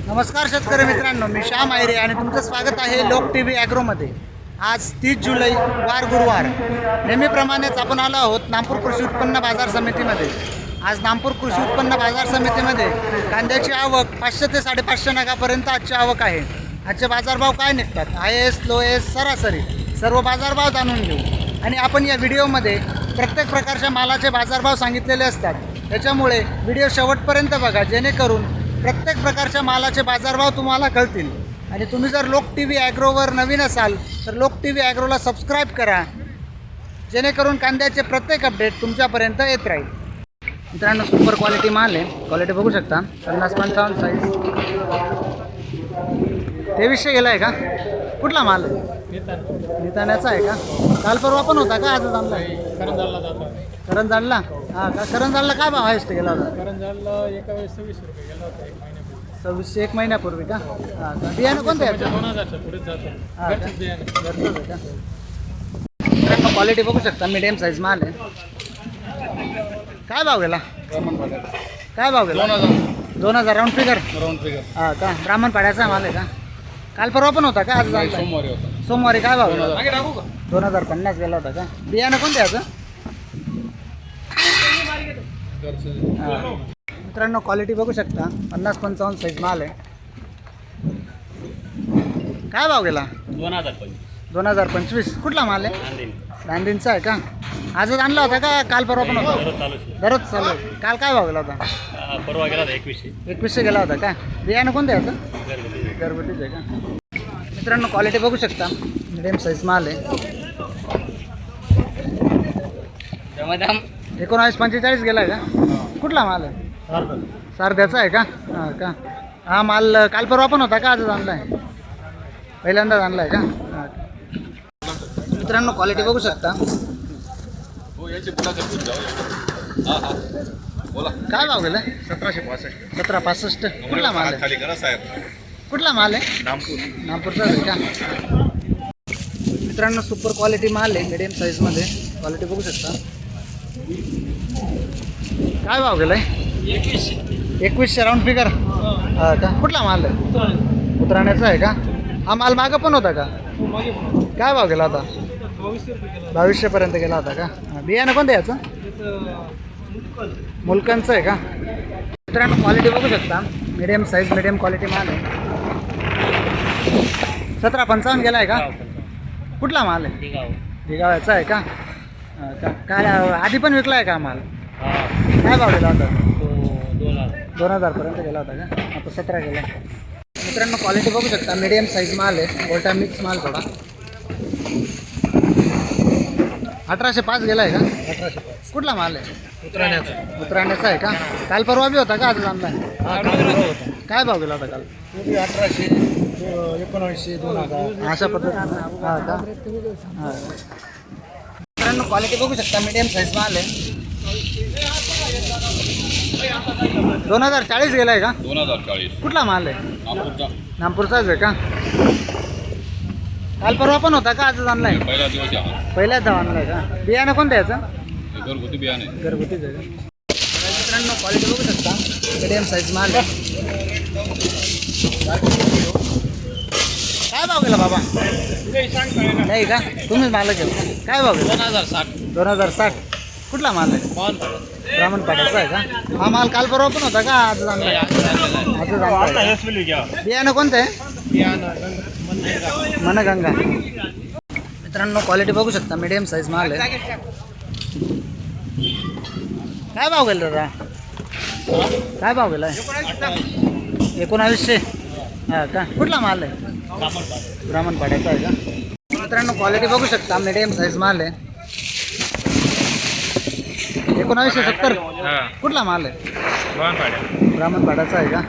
नमस्कार शेतकरी मित्रांनो, मी श्याम आयरे आणि तुमचं स्वागत आहे लोक टी व्ही ॲग्रोमध्ये. आज 30 जुलै वार गुरुवार. नेहमीप्रमाणेच आपण आलो आहोत नागपूर कृषी उत्पन्न बाजार समितीमध्ये. आज नागपूर कृषी उत्पन्न बाजार समितीमध्ये कांद्याची आवक 500 ते 550 नगापर्यंत आजची आवक आहे. आजचे बाजारभाव काय निघतात, हायएस्ट लोएस्ट सरासरी सर्व बाजारभाव जाणून घेऊ. आणि आपण या व्हिडिओमध्ये प्रत्येक प्रकारच्या मालाचे बाजारभाव सांगितलेले असतात. त्याच्यामुळे व्हिडिओ शेवटपर्यंत बघा, जेणेकरून प्रत्येक प्रकारच्या मालाचे बाजारभाव तुम्हाला कळतील. आणि तुम्ही जर लोक टी व्ही ॲग्रोवर नवीन असाल तर लोक टी व्ही ॲग्रोला सबस्क्राईब करा, जेणेकरून कांद्याचे प्रत्येक अपडेट तुमच्यापर्यंत येत राहील. मित्रांनो, सुपर क्वालिटी माल आहे. क्वालिटी बघू शकता. 50-55 साईज. 2300 गेला आहे का? कुठला माल आहे? निताण्याचा आहे का? काल परवा पण होता का? आजच आणला? करंजाला जातो. करंजाला? हां का? करंजाला काय भाव हायस्ट गेला होता? करंजाला एका वेळेस 26 रुपये गेला होता, 1 महिन्यापूर्वी. 2600 1 महिन्यापूर्वी का? हां का? बियाणं कोणतं आहे? 2000च्या पुढेच जातो. हां का? घरचंच बियाणं. घरचंच आहे का? मित्रांनो, क्वालिटी बघू शकता. मीडियम साईज माल आहे. काय भाव गेला? काय भाव गेला? 2000 राऊंड फिगर. हां का? ब्राह्मण पाड्याचा माल आहे का? काल परवा पण होता का? आज सोमवारी होता. सोमवारी काय भाव गेला? मागे टाकू का? 2050 गेला होता का? बियाणं कोणतं आहे याचं? घरचं. मित्रांनो, क्वालिटी बघू शकता. 50-55 साईज माल आहे. काय भाव गेला? 2025. कुठला माल आहे? दांडींचा आहे का? आजच आणला होता का? काल परवा पण होता? दररोज चालू आहे. काल काय भाव गेला होता? परवा गेला 2100. 2100 गेला होता का? बियाणं कोणतं आहे याचं? घरगुतीच आहे का? मित्रांनो, क्वालिटी बघू शकता. मिडियम साईज माल आहे. 1945 गेला आहे का? कुठला माल आहे? सारध्याचा आहे का? हां का? हा माल काल परवा पण होता का? आजच आणला आहे? पहिल्यांदाच आणला आहे का? हां. मित्रांनो, क्वालिटी बघू शकता. काय भाव गेला? 1765. कुठला माल आहे? कुठला माल आहे? नागपूरचाच आहे का? मित्रांनो, सुपर क्वालिटी माल आहे. मिडियम साईजमध्ये क्वालिटी बघू शकता. काय भाव गेला आहे? 2100 राऊंड फिगर. हां का? कुठला माल आहे? उतराण्याचा आहे का? हा माल मागं पण होता का? काय भाव गेला होता? 2200 पर्यंत गेला होता का? बियाणं कोणतं आहे याचं? मुलकांचं आहे का? मित्रांनो, क्वालिटी बघू शकता. मिडियम साईज मिडियम क्वालिटी माल आहे. 1755 गेला आहे का? कुठला माल आहे? दिगावाचा आहे का? काय आधी पण विकला आहे का माल? काय भाव गेला होता? 2000 पर्यंत गेला होता का? आता 17 गेला. मित्रांनो, क्वालिटी बघू शकता. मिडियम साईज माल आहे. गोल्टा मिक्स माल थोडा. 1805 गेला आहे का? 1805. कुठला माल आहे? उतराण्याचा आहे का? काल परवा बी होता का? आज आणला आहे? काय भाव गेला होता काल? 1800, 1900, 2000 अशा पद्धतीनं. हां का? हां. मित्रांनो, क्वालिटी बघू शकता. मिडियम साईज माल आहे. 2040 गेला आहे का? 2040. कुठला माल आहे? नागपूरचाच आहे का? काल परवा पण होता का? आजच आणला आहे? पहिला दिवस आहे. पहिल्याच आणला आहे का? बियाणं कोणतं याचं? घरगुती बियाणे. घरगुतीच आहे का? मित्रांनो, क्वालिटी बघू शकता. मिडियम साईज माल आहे. काय भाव गेला बाबा? नाही का? तुम्हीच माल घेऊ. काय भाव गेला? 2060. कुठला माल आहे? ब्राह्मण पाड्याचा आहे का? हा माल काल परवा पण होता का? आजच आणला आहे? आजच आणला आहे. बियाणं कोणतं आहे? मनगंगा. मित्रांनो, क्वालिटी बघू शकता. मिडियम साईज माल आहे. काय भाव गेला दादा? काय भाव गेला? 1900. हां का? कुठला माल आहे? ब्राह्मण पाड्याचा आहे का? मित्रांनो, क्वालिटी बघू शकता. मिडियम साईज माल आहे. 1970. कुठला माल आहे? ब्राह्मण पाड्याचा आहे का?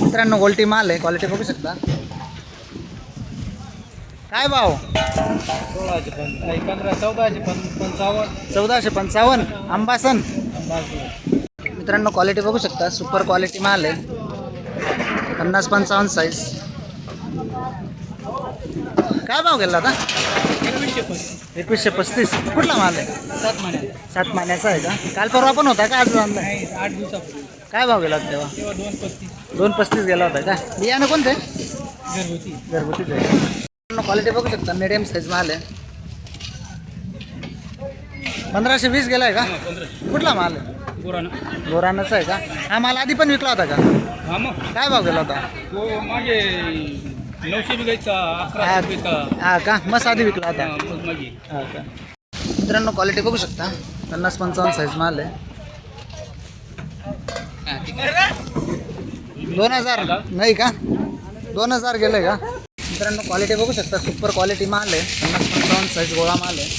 मित्रांनो, गोल्टी माल आहे. क्वालिटी बघू शकता. काय भाव? 1455. अंबासन. मित्रांनो, क्वालिटी बघू शकता. सुपर क्वालिटी माल आहे. 50-55 साईज. काय भाव गेला आता? 2135. कुठला माल आहे? 7 महिन्याचा आहे का? काल परवा पण होता का? आज आणला? 8 दिवसापूर्वी. काय भाव गेला होता तेव्हा? तेव्हा 235 235 गेला होता का? बियाणं कोणते? घरगुती. घरगुतीच आहे. क्वालिटी बघू शकता, मीडियम साईज माल आहे. 1520 गेला आहे का? 15 कुठला माल आहे? गुरानं. गोरानाचा आहे का? हा माल आधी पण विकला होता का? हा मग काय भाव गेला होता? तो मागे 900 बिघायचा, हा 1100 बिघायचा. हा का? मस्त आधी विकला होता. मग मागे हा का? मित्रांनो क्वालिटी बघू शकता, 50-55 साईज माल आहे. 2000 नाही का? 2000 गेलं का? मित्रांनो क्वालिटी बघू शकता, सुपर क्वालिटी माल आहे. 50-55 साईज गोळा माल आहे.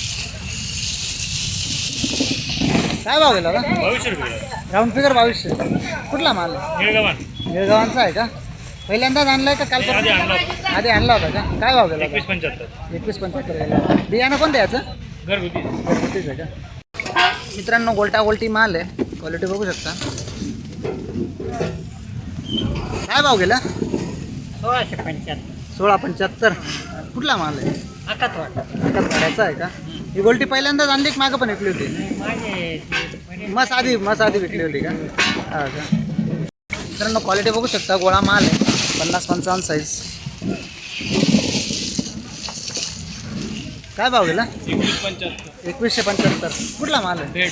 काय भाव गेला का? 2200 रुपये. Round figure 2200. कुठला माल आहे? निळगावान. निळगावांचा आहे का? पहिल्यांदाच आणलाय का काल? आधी आणला होता. आधी आणला होता का? काय भाव गेला? 2175. 21-75 गेला. बियाणं कोणतं याचं? घरगुती. घरगुतीच आहे का? मित्रांनो गोल्टा गोल्टी माल आहे. क्वालिटी बघू शकता. काय भाव गेला? 1675. कुठला माल आहे? अकातवाड्याचा आहे का? ही गोल्टी पहिल्यांदाच आणली की मागं पण विकली होती? मस्त आधी विकली होती का? हा का? मित्रांनो क्वालिटी बघू शकता, गोळा माल आहे. 50-55 साईज. काय भाव गेला? 2175. 2175. कुठला माल आहे?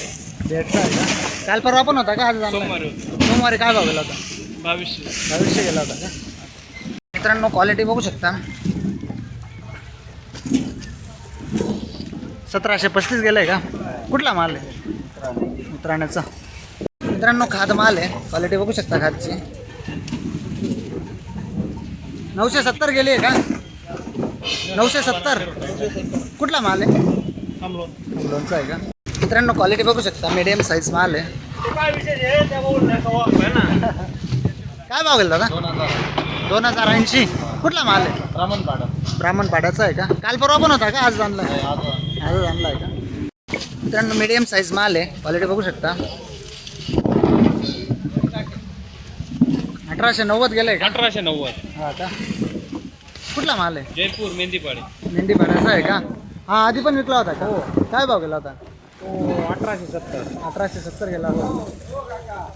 डेट का आहे का? काल परवा पण होता का? आज आणला? सोमवारी होतं. सोमवारी काय भाव गेला होता? 2200. 2200 गेला होता का? मित्रांनो क्वालिटी बघू शकता, 1735 गेलं आहे का? कुठला माल आहे? मित्राण्याचा. मित्रांनो खाद माल आहे. क्वालिटी बघू शकता खादची. 970 गेली आहे का? 970. कुठला माल आहे? लोणचा आहे का? मित्रांनो क्वालिटी बघू शकता, मीडियम साईज माल आहे. काय भाव गेला दादा? 2080. कुठला माल आहे? ब्राह्मणपाड्याचा आहे का? काल परवा पण होता का? आज आणला? आजच आणला आहे का? मित्रांनो मीडियम साईज माल आहे. क्वालिटी बघू शकता. 1890 गेलं आहे का? 1890. हा का? कुठला माल आहे? जयपूर मेंदीपाडी. मेंढीपाड्याचा आहे का? हा आधी पण विकला होता का? काय भाव गेला होता? 1870. 1870 गेला होता.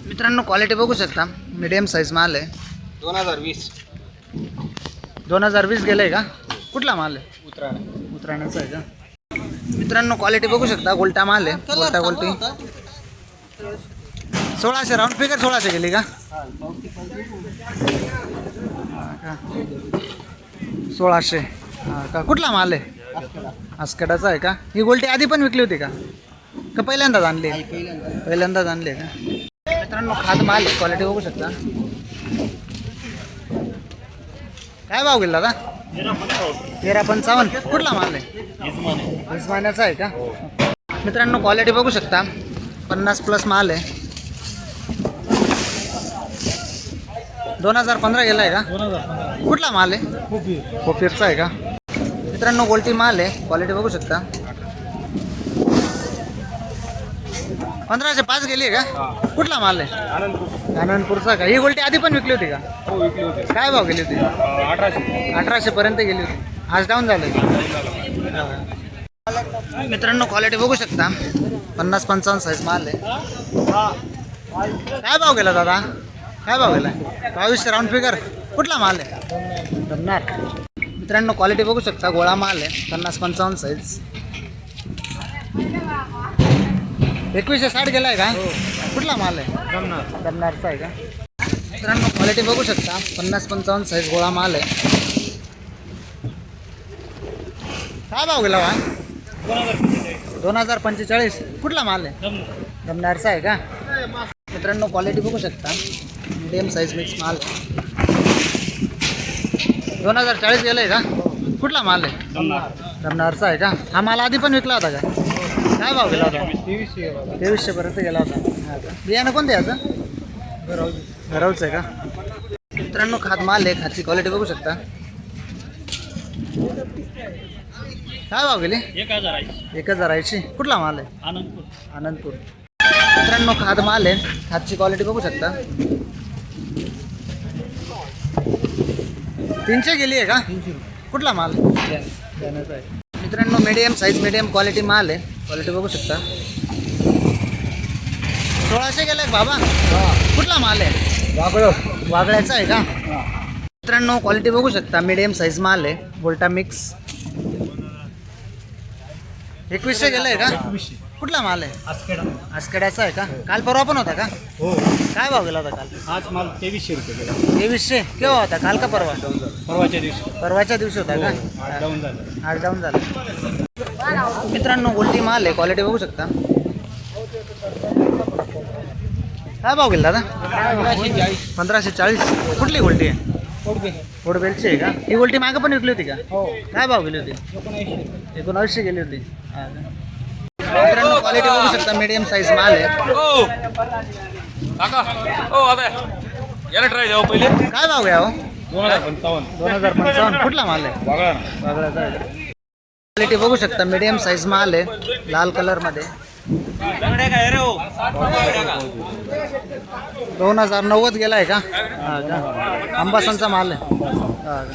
मित्रांनो क्वालिटी बघू शकता, मीडियम साईज माल आहे. 2020. 2020 गेलं आहे का? कुठला माल आहे? उतराणे. उतराण्याचा आहे का? मित्रांनो क्वालिटी बघू शकता, गोल्टा माल आहे. गोल्टा गोल्टी 1600. राऊंड फिगर 1600 गेली का? 1600. हा का? कुठला माल आहे? आस्कडाचा आहे का? ही गोल्टी आधी पण विकली होती का? का पहिल्यांदाच आणली? पहिल्यांदाच आणली आहे का? मित्रांनो खाद माल आहे. क्वालिटी बघू शकता. काय भाव गेला दादा? 1355. कुठला माल आहे? इस्मानाचा आहे का? मित्रांनो क्वालिटी बघू शकता, 50+ माल आहे. 2015 गेला आहे का? कुठला माल आहे? कोपीरचा आहे का? मित्रांनो गोल्टी माल आहे. क्वालिटी बघू शकता. 1505 गेली आहे का? कुठला माल आहे? आनंदपूरचा का? ही गोल्टी आधी पण विकली होती का? हो, विकली होती. काय भाव गेली होती? 1800. 1800 पर्यंत गेली होती. आज डाऊन झालं. मित्रांनो क्वालिटी बघू शकता, 50-55 साईज माल आहे. काय भाव गेला दादा? काय भाव गेला? 2200. Round figure. कुठला माल आहे? दमनार. मित्रांनो क्वालिटी बघू शकता, गोळा माल आहे. 50-55 साईज. 2160 गेला आहे का? कुठला माल आहे? दमनारचा आहे का? मित्रांनो क्वालिटी बघू शकता, 50-55 साईज गोळा माल आहे. काय भाव गेला वा? 2045. कुठला माल आहे? दमनारचा आहे का? मित्रांनो क्वालिटी बघू शकता, मीडियम साईज मिक्स माल. 2040 गेलं आहे का? कुठला माल आहे? दमनारचा आहे का? हा माल आधी पण विकला होता का? काय भाव गेला होता? 2300 पर्यंत गेला होता. हा का? बियाणं कोणतं याचं? घरवचं आहे का? मित्रांनो खाद माल आहे. खादची क्वालिटी बघू शकता. काय भाव गेले? 1080. कुठला माल आहे? आनंदपूर. मित्रांनो खाद माल आहे. खादची क्वालिटी बघू शकता. 300 गेली आहे का? कुठला माल आहे? मित्रांनो मीडियम साईज मीडियम क्वालिटी माल आहे. क्वालिटी बघू शकता. 1600 गेलाय बाबा. कुठला माल आहे? वागळ्याचा आहे का? मित्रांनो क्वालिटी बघू शकता, मीडियम साईज माल आहे, बोल्टा मिक्स. 2100 गेलाय का? कुठला माल आहे? आसखेड्याचा आहे का? काल परवा पण होता का? हो. काय भाव गेला होता काल? आज माल 2300 रुपये गेला. 2300. केव्हा होता? काल का परवा? परवाच्या दिवशी परवाच्या दिवशी होता का? आज डाऊन झालं. आज डाऊन झाला. मित्रांनो गोल्टी माल आहे, क्वालिटी बघू शकता. काय भाव गेला दादा? 1540. कुठली गोल्टी आहे? फोडबेलची आहे का? ही गोल्टी मागं पण विकली होती का? काय भाव गेली होती? 1900 गेली होती. हा का? मित्रांनो क्वालिटी बघू शकता, मीडियम साईज माल आहे. याला ट्राय द्यावं पहिले. काय भाव घ्या हो? 2055. 2055. कुठला माल आहे? वागळाचा आहे का? क्वालिटी बघू शकता, मीडियम साईज माल आहे, लाल कलर मध्ये. 2090 गेलाय का? हा का? अंबासनचा माल आहे. हा का?